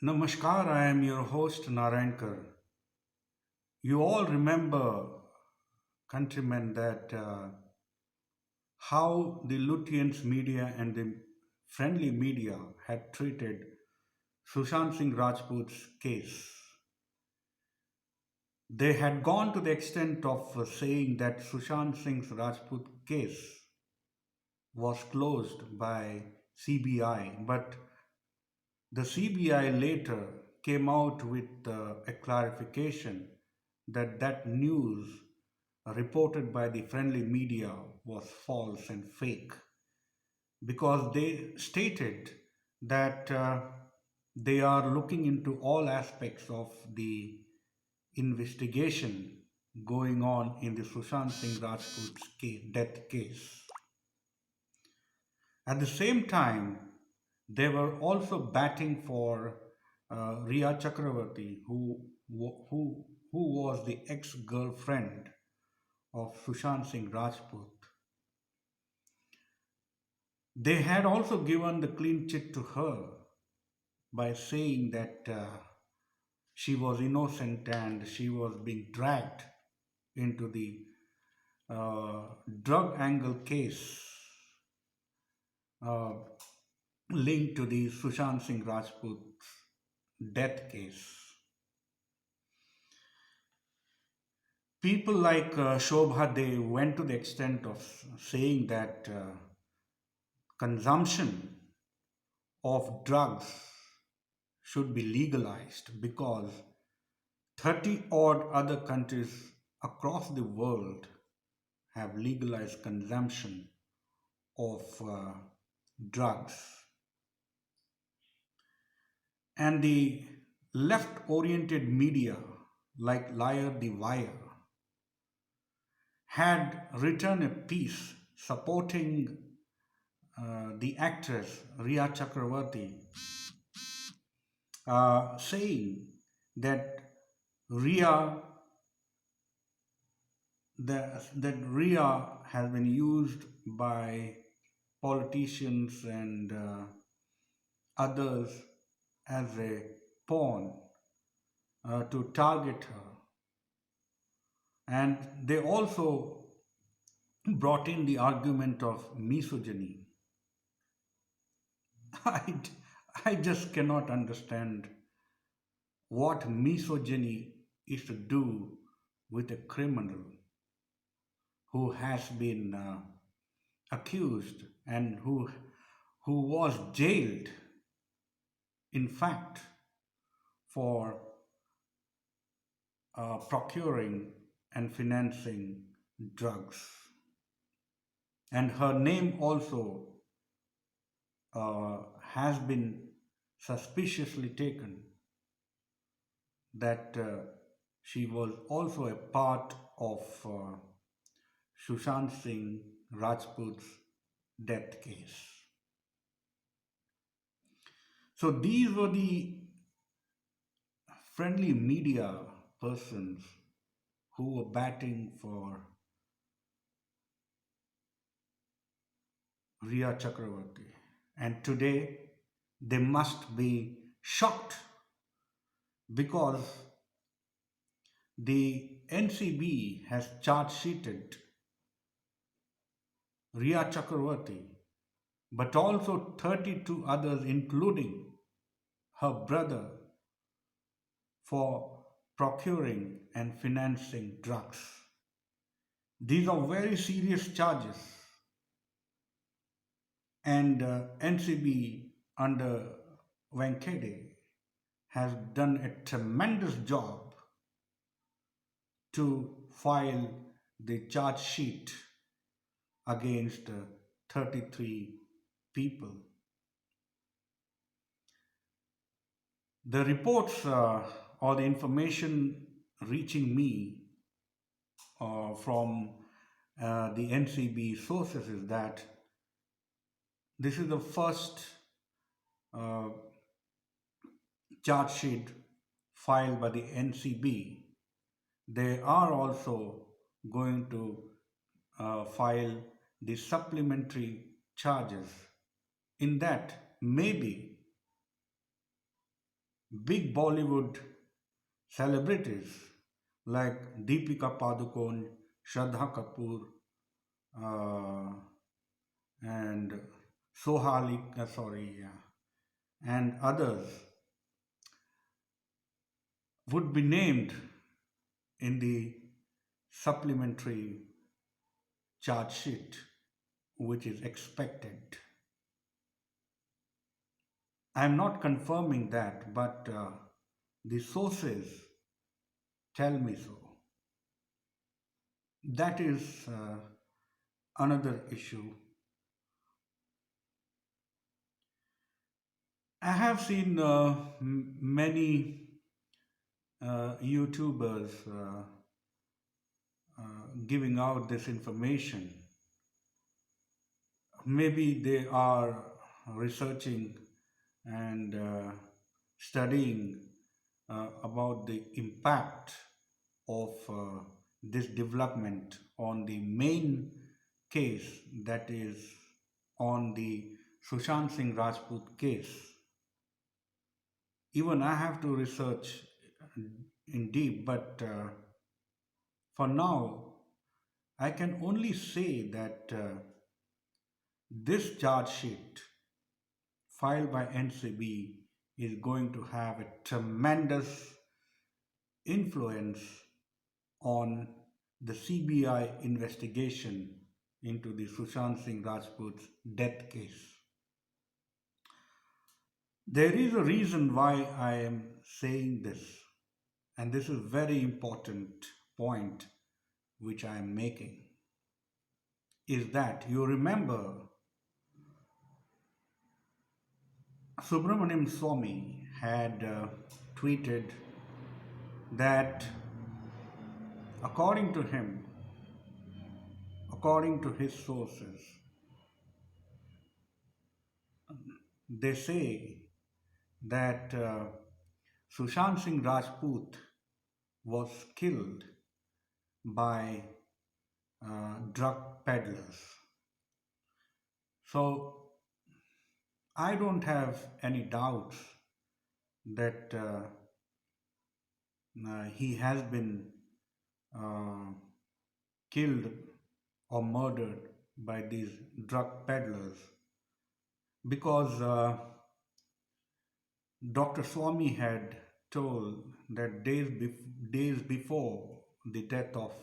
Namaskar, I am your host Naraayankar. You all remember, countrymen, that how the Lutyens media and the friendly media had treated Sushant Singh Rajput's case. They had gone to the extent of saying that Sushant Singh Rajput case was closed by CBI, but the CBI later came out with a clarification that that news reported by the friendly media was false and fake because they stated that they are looking into all aspects of the investigation going on in the Sushant Singh Rajput's death case. At the same time, they were also batting for Rhea Chakravarti, who was the ex-girlfriend of Sushant Singh Rajput. They had also given the clean chit to her by saying that she was innocent and she was being dragged into the uh, drug angle case uh, linked to the Sushant Singh Rajput death case. People like Shobha, they went to the extent of saying that consumption of drugs should be legalized because 30 odd other countries across the world have legalized consumption of drugs. And the left oriented media, like Liar the Wire, had written a piece supporting the actress Rhea Chakravarti, saying that Rhea that Rhea has been used by politicians and others as a pawn to target her. And they also brought in the argument of misogyny. I, I just cannot understand what misogyny is to do with a criminal who has been accused and who was jailed, in fact, for procuring and financing drugs. And her name also has been suspiciously taken that she was also a part of Sushant Singh Rajput's death case. So these were the friendly media persons who were batting for Rhea Chakravarti. And today they must be shocked because the NCB has charge sheeted Rhea Chakravarti, but also 32 others, including her brother, for procuring and financing drugs. These are very serious charges, and NCB under Venkade has done a tremendous job to file the charge sheet against 33 people. The reports or the information reaching me from the NCB sources is that this is the first uh, charge sheet filed by the NCB. They are also going to file the supplementary charges. In that, maybe big Bollywood celebrities like Deepika Padukone, Shraddha Kapoor, uh, and and others would be named in the supplementary charge sheet, which is expected. I'm not confirming that, but the sources tell me so. That is another issue. I have seen many YouTubers giving out this information. Maybe they are researching and studying about the impact of this development on the main case, that is on the Sushant Singh Rajput case. Even I have to research in deep, but for now, I can only say that this charge sheet filed by NCB is going to have a tremendous influence on the CBI investigation into the Sushant Singh Rajput's death case. There is a reason why I am saying this, and this is a very important point which I am making, is that you remember Subramaniam Swamy had tweeted that according to him, according to his sources, they say that Sushant Singh Rajput was killed by drug peddlers. So I don't have any doubts that he has been uh, killed or murdered by these drug peddlers, because Dr. Swamy had told that days before the death of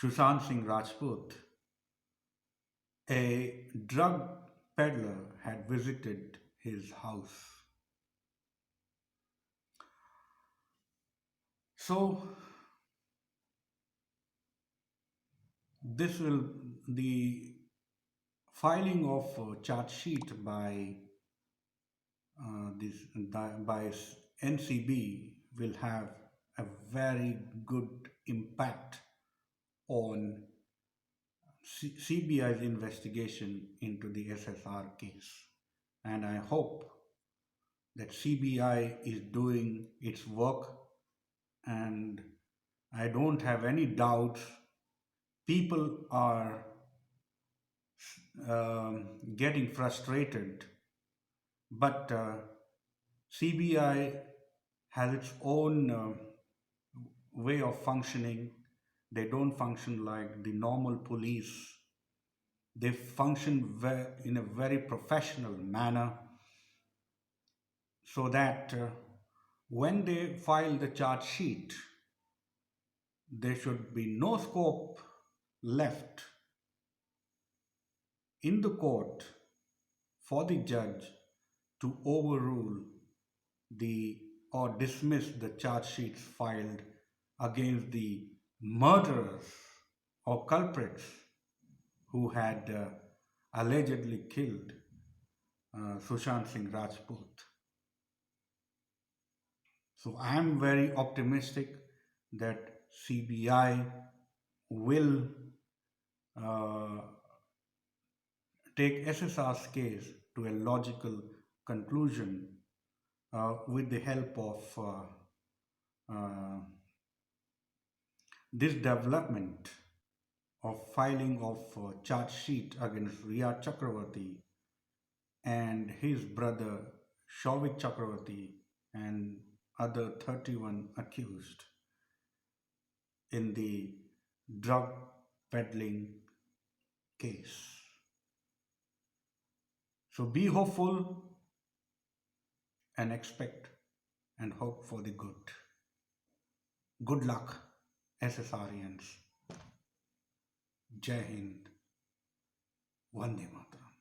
Sushant Singh Rajput, a drug peddler had visited his house. So the filing of charge sheet by by NCB will have a very good impact on CBI's investigation into the SSR case. And I hope that CBI is doing its work, and I don't have any doubts. People are getting frustrated, but CBI has its own way of functioning. They don't function like the normal police. They function in a very professional manner, so that when they file the charge sheet, there should be no scope left in the court for the judge to overrule the or dismiss the charge sheets filed against the murderers or culprits who had allegedly killed Sushant Singh Rajput. So I am very optimistic that CBI will uh, take SSR's case to a logical conclusion with the help of this development of filing of charge sheet against Rhea Chakravarti and his brother Shavik Chakravarti, and other 31 accused in the drug peddling case. So be hopeful and expect and hope for the good. Good luck, SSRians. Jai Hind. Vande Mataram.